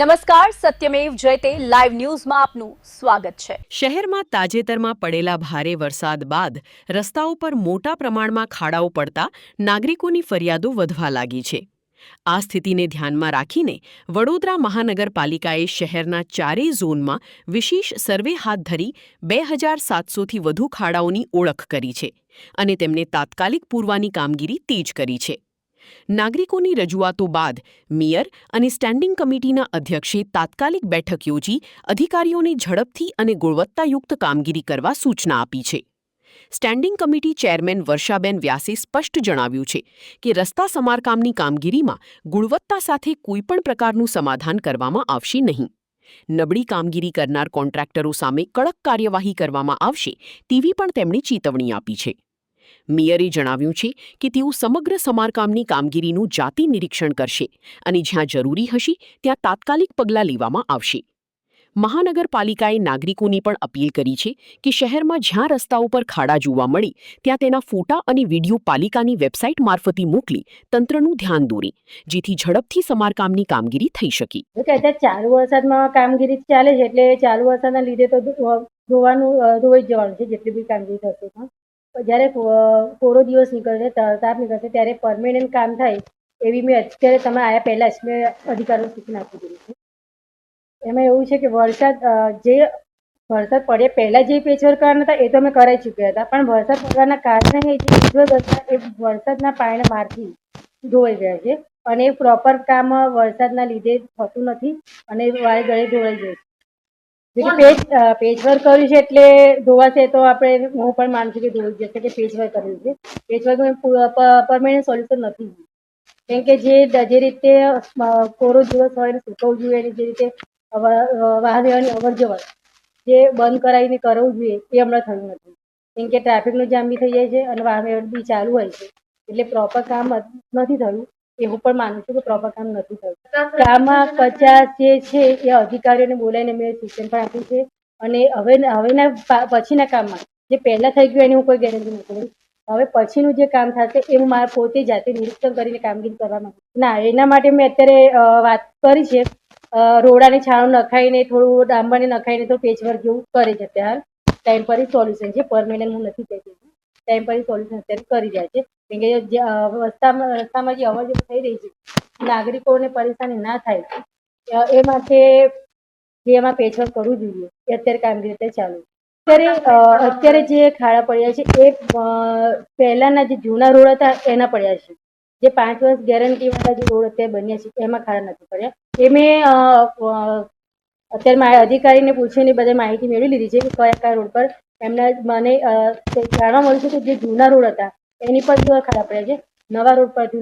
નમસ્કાર, સત્યમેવ જયતે લાઈવ ન્યૂઝમાં આપનું સ્વાગત છે। શહેરમાં તાજેતરમાં પડેલા ભારે વરસાદ બાદ રસ્તાઓ પર મોટા પ્રમાણમાં ખાડાઓ પડતા નાગરિકોની ફરિયાદો વધવા લાગી છે। આ સ્થિતિને ધ્યાનમાં રાખીને વડોદરા મહાનગરપાલિકાએ શહેરના ચારેય ઝોનમાં વિશેષ સર્વે હાથ ધરી 2700થી વધુ ખાડાઓની ઓળખ કરી છે અને તેમને તાત્કાલિક પૂરવાની કામગીરી તેજ કરી છે। નાગરિકોની રજૂઆતો બાદ મેયર અને સ્ટેન્ડિંગ કમિટીના અધ્યક્ષે તાત્કાલિક બેઠક યોજી અધિકારીઓને ઝડપથી અને ગુણવત્તાયુક્ત કામગીરી કરવા સૂચના આપી છે। સ્ટેન્ડિંગ કમિટી ચેરમેન વર્ષાબેન વ્યાસે સ્પષ્ટ જણાવ્યું છે કે રસ્તા સમારકામની કામગીરીમાં ગુણવત્તા સાથે કોઈપણ પ્રકારનું સમાધાન કરવામાં આવશે નહીં। નબળી કામગીરી કરનાર કોન્ટ્રાક્ટરો સામે કડક કાર્યવાહી કરવામાં આવશે તેવી પણ તેમણે ચેતવણી આપી છે। મેયરે જણાવ્યું છે કે તેઓ સમગ્ર સમારકામની કામગીરીનું જાતિ નિરીક્ષણ કરશે અને જ્યાં જરૂરી હશે ત્યાં તાત્કાલિક પગલાં લેવામાં આવશે। મહાનગરપાલિકાએ નાગરિકોને પણ અપીલ કરી છે કે શહેરમાં જ્યાં રસ્તાઓ પર ખાડા જોવા મળે ત્યાં તેના ફોટા અને વિડીયો પાલિકાની વેબસાઇટ મારફતે મોકલી તંત્રનું ધ્યાન દોરે જેથી ઝડપથી સમારકામની કામગીરી થઈ શકે। ચાલુ વરસાદમાં કામગીરી ચાલે છે એટલે ચાલુ વરસાદના લીધે તો ધોવાઈ જવાનું છે જેટલી બી કામગીરી થશે પણ જ્યારે કોરો દિવસ નીકળશે તાપ નીકળશે ત્યારે પરમેનન્ટ કામ થાય એવી મેં અત્યારે તમે આવ્યા પહેલાં જ મેં અધિકારીઓને સૂચના આપી દીધી છે। એમાં એવું છે કે વરસાદ પડ્યા પહેલાં જે પેચવર્ક કરવાના હતા એ તો અમે કરાવી ચૂક્યા હતા પણ વરસાદ પડવાના કારણે જે પેચવર્ક હતા એ વરસાદના પાણીના મારથી ધોવાઈ ગયા છે અને એ પ્રોપર કામ વરસાદના લીધે થતું નથી અને વારે ઘડે ધોવાઈ જાય છે। પેચવર્ક કર્યું છે એટલે ધોવાશે તો આપણે હું પણ માનું છું કે ધોઈ જશે કે પેચવર્ક કર્યું છે। પેચવર્કનું પરમેનન્ટ સોલ્યુશન નથી કેમ કે જે રીતે કોરો દિવસ હોય ને સૂકવવું જોઈએ એની જે રીતે વાહન વ્યવહારની અવર જવર જે બંધ કરાવીને કરવું જોઈએ એ હમણાં થયું નથી કેમ કે ટ્રાફિકનું જામ બી થઈ જાય છે અને વાહન વ્યવહાર બી ચાલુ હોય છે એટલે પ્રોપર કામ નથી થયું। એ હું પણ માનું છું કે પ્રોપર કામ નથી થયું। કામમાં કચાશ જે છે એ અધિકારીઓને બોલાવીને મેં સૂચન પણ આપ્યું છે અને હવેના પછીના કામમાં જે પહેલાં થઈ ગયું એની હું કોઈ ગેરંટી નથી લઉં। હવે પછીનું જે કામ થશે એ હું મારા પોતે જાતે નિરીક્ષણ કરીને કામગીરી કરવા માંગુ ના એના માટે મેં અત્યારે વાત કરી છે રોડાની છાણું નખાઈને થોડું ડામરને નખાઈને થોડું પેચવર્ક જેવું કરે છે અત્યારે ટેમ્પરરી સોલ્યુશન છે પરમેનન્ટ હું નથી કહેતી ટેમ્પરરી સોલ્યુશન અત્યારે કરી રહ્યા છે કેમ કે રસ્તામાં જે અવર જવર થઈ રહી છે નાગરિકોને પરેશાની ના થાય એ માટે જે એમાં પેચવર્ક કરવું જોઈએ એ અત્યારે કામગીરી અત્યારે ચાલુ અત્યારે જે ખાડા પડ્યા છે એ પહેલાંના જે જૂના રોડ હતા એના પડ્યા છે। જે 5 વર્ષ ગેરંટીવાળા જે રોડ અત્યારે બન્યા છે એમાં ખાડા નથી પડ્યા। એ મેં અત્યારે મારા અધિકારીને પૂછીને બધા માહિતી મેળવી લીધી છે કે કયા રોડ પર એમના મને જાણવા મળ્યું છે કે જે જૂના રોડ હતા એની પર ખાડા પડ્યા છે નવા રોડ પરથી